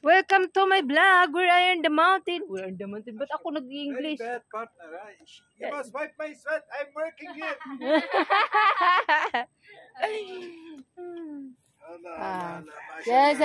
Welcome to my vlog. We're in the mountain. We're in the mountain. Ba't ako nag-English? Very bad partner. You must wipe my sweat. I'm working here. Yes.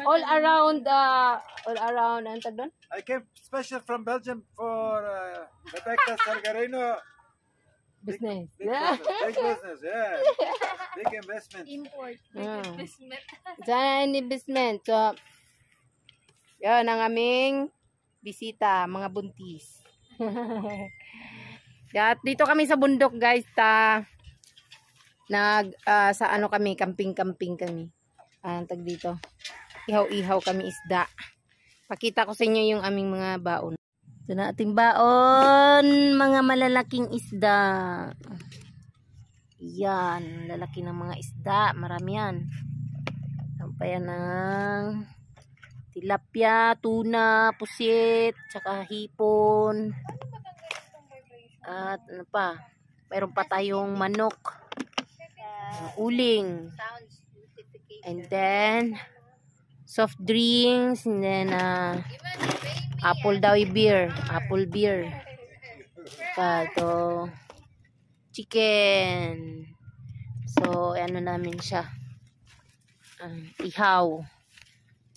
All around, ano tawag doon? I came special from Belgium for Rebecca Sargarino. Business. Big business, yeah. Big investment. Import. Investment. Sana investment. So, yun ang aming bisita, mga buntis. At dito kami sa bundok, guys. Sa ano kami, camping-camping kami. Tag dito. Ihaw-ihaw kami isda. Pakita ko sa inyo yung aming mga baon. Ito na ating baon, mga malalaking isda. Yan, lalaki ng mga isda, marami yan. Sampayan ng tilapia, tuna, pusit, tsaka hipon. At ano pa, mayroon pa tayong manok, uling. And then, soft drinks, and then, apple beer. Ito, chicken. So, ano namin siya. Ihaw.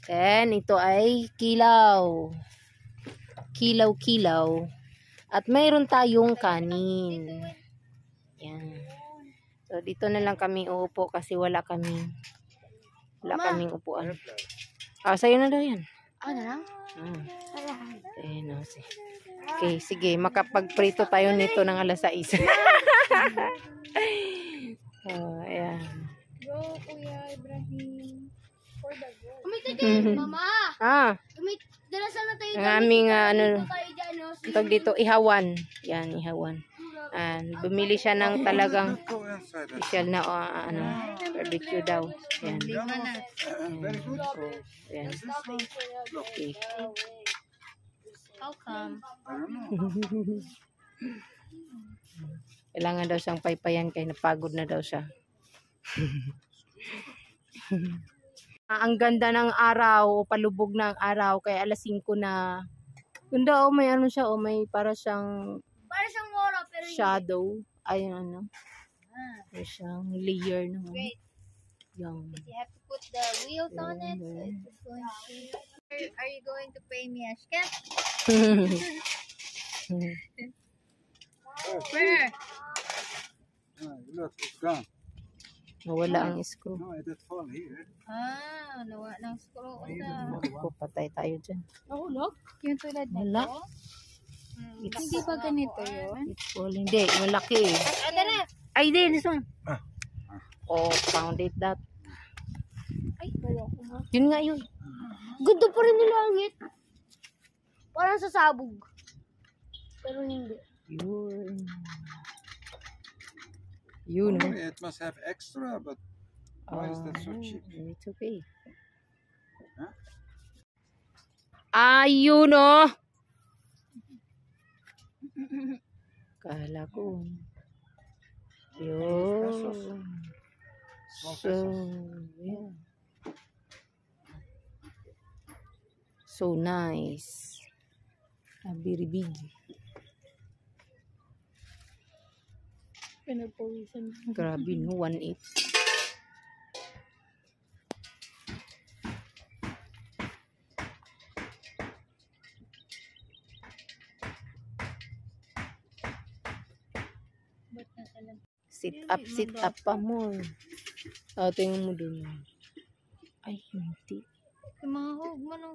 Then, ito ay kilaw. Kilaw. At mayroon tayong kanin. Yan. So, dito na lang kami uupo kasi wala kaming upuan. Sa'yo na daw yan. Na lang? Ayun, okay, sige. Makapagprito tayo nito ng alas 6. Ayan. Go, Kuya Ibrahim. For the go. Kumita dyan, Mama. Dala sana tayo dyan. Ang aming, Tayo dito, ihawan. Yan, ihawan. Bumili siya ng talagang special na barbecue daw. Yan. Yan. Okay. How come? Kailangan daw siyang paypayan kaya napagod na daw siya. Ang ganda ng araw, palubog ng araw, kaya alas 5 na. Ganda may ano siya, may para siyang Mora, pero shadow. Ay, may siyang layer ng yung. you have to put the wheels on it. So it's going to... Are you going to pay me, Ashka? Where? Look, it's gone. Nawala ang screw. No, it did fall here. Nawa ng screw. Patay tayo dyan. Nahulog? Yung tulad na Wala. ito? Hindi ba ganito yun? It's fall. Hindi, malaki eh. Ay, this one. Oh, found it that. Ay, wala ko nga. Yun nga yun. Ganda pa rin yung langit. Parang sa sabog. Pero hindi. Yun. Oh, it must have extra, but why is that so cheap? It's okay. Huh? Ayun oh. Kala ko. Yun. So, yeah. So nice. Very big. Pinagpawisan. Grabe no, 1.8. Sit up pa more. Tingnan mo dun. Ay, hindi.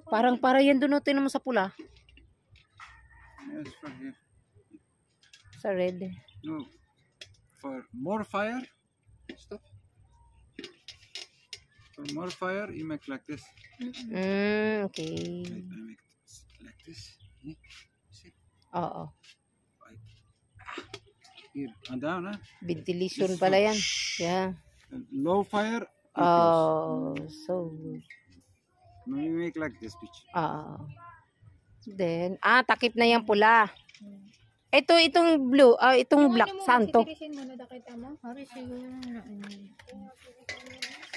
Parang para yan dun, tingnan mo sa pula. Yes, from here. Sa red. No. For more fire, stop. For more fire, you make like this. Okay. I make like this. See? Oo. Here, and down, huh? Ventilation pala yan. Yeah. And low fire. Oh, so. No, you make like this, bitch. Then, takip na yung pula. Itong blue, itong black, santo.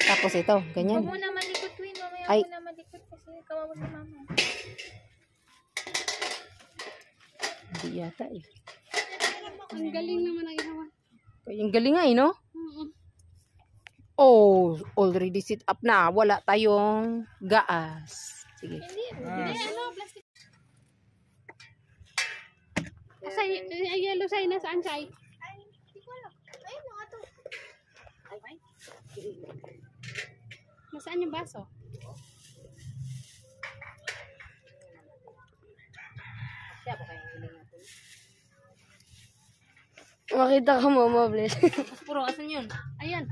Tapos ito, ganyan. Huwag mo naman likod, Twin. Ay. Ayaw ko na malikot kasi kawawa si mama. Hindi yata eh. Ang galing naman ang ihawan. Ang galing nga eh, no? Mm-mm. Oh, already sit up na. Wala tayong gas. Sige. Hindi, plastic. Yellow sign na saan siya? Ay, hindi ko alam. Ayun na nga to. Nasaan yung baso? Makita ka mama, bless. Puro, asan yun? Ayan.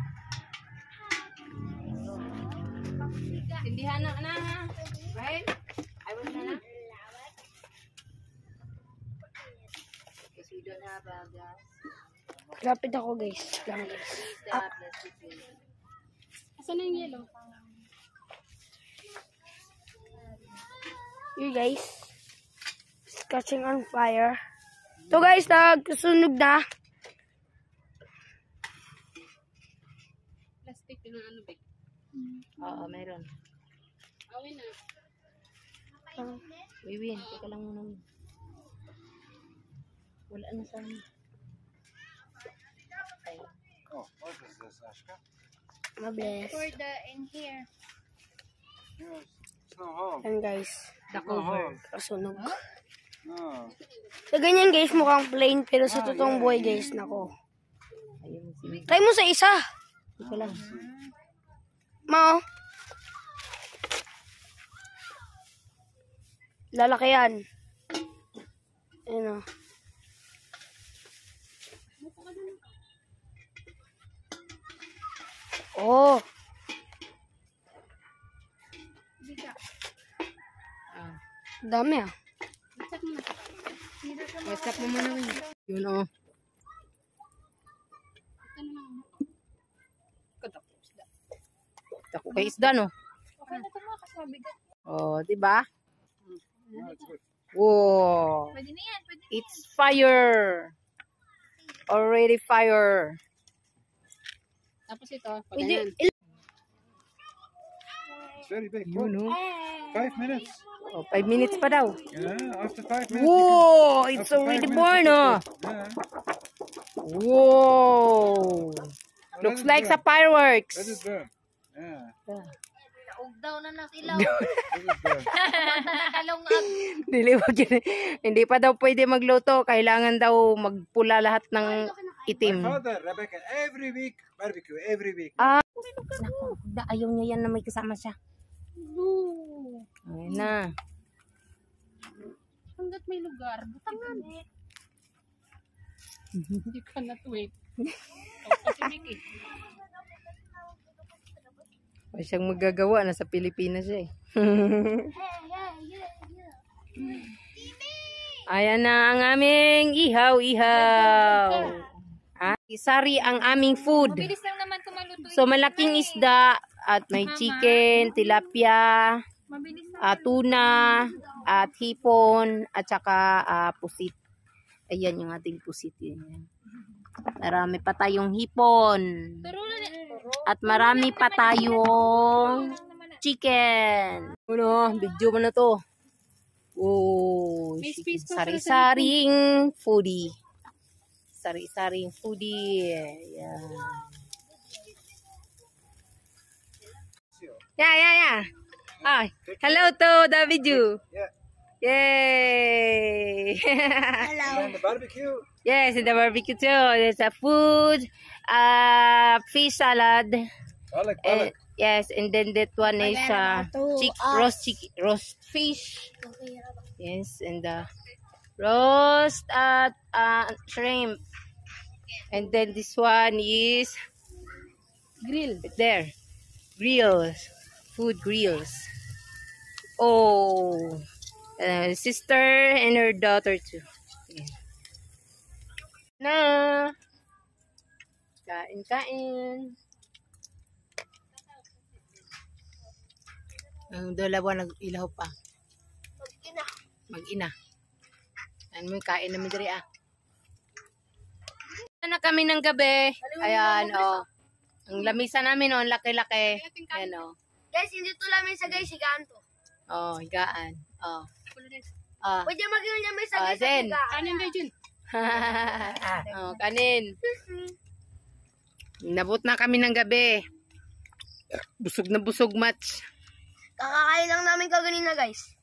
Tindihan na ha. Right? I was na. Because we don't have gas. Lapit ako guys. Lang guys. Asan na yung yellow? Here guys. It's catching on fire. So guys, nagsunog na. Plastic din ang ano ba? Oo, meron. Awin na. Wiwin, teka lang muna. Wala na sa amin. Oh, what is this, Ashka? Mabless. For the in here. Yes, it's no home. Yan guys. The No home. Kasunog. No. Sa ganyan guys, mukhang plain. Pero sa totoong buhay guys, nako. Ayun, sige. Try mo sa isa. Teka lang. Mao. Lalaki yan. Ayun o. Oh. Ah. Dami ah. What's mo muna. Yun oh. Tako kay isda no. Okay na ito mga kasabigat. Oh, di ba? No, it's good. Wow. Pwede na yan. Pwede na yan. It's fire. Already fire. Tapos ito. Pag Pwede. It's very big. Yun oh. 5 minutes. Oh, 5 minutes pa daw. Yeah, after 5 minutes. Whoa, it's after 5 already minutes, born you oh. can cook. Yeah. Whoa. Let Looks it like burn. sa fireworks. Let it burn. Yeah. Naog daw na ng ilaw. Let it burn. Nakalungag. Diliwag yun. Hindi pa daw pwede magluto. Kailangan daw magpula lahat ng My itim. father, Rebecca, every week barbecue, every week. Naku, ayaw niya yan na may kasama siya. Ayun na. Hanggat may lugar. Butangan. You cannot wait. Kasi Mickey. May siyang magagawa. Nasa Pilipinas siya eh. Ayan na ang aming ihaw-ihaw. Sari ang aming food. Bilis lang naman kumaluto. So malaking isda at may chicken, tilapia, Mabilis na. tuna, at hipon, at saka pusit. Ayan yung ating pusit. Yan. Marami pa tayong hipon. At marami pa tayong chicken. Ano, video mo na to. Oh, May space pa para sa sari-saring foodie. Sari-saring foodie. Ayan. Yeah. Ah, hello to the video. Yeah. Yay! And then the barbecue. Yes, in the barbecue too. There's a food, fish salad. Garlic. Yes, and then that one is roast fish. Yes, and the roast shrimp. And then this one is grill. There, grills, food grills. Oh, sister and her daughter too. Yeah. Na. Kain. Ang dalawa nag-ilaw pa. Mag-ina. Ano mo, kain namin diri ah. Na kami ng gabi. Ayan, oh. Ang lamisa namin, oh, ang laki-laki. Ayan, oh. Guys, hindi to lamin sa guys, higaan to. Oh, higaan. Oh. Pwede maging lamin sa guys, Zen. higaan. Kanin kayo dyan. Oh, kanin. Nabot na kami ng gabi. Busog na busog, match. Kakakain lang namin kaganina guys.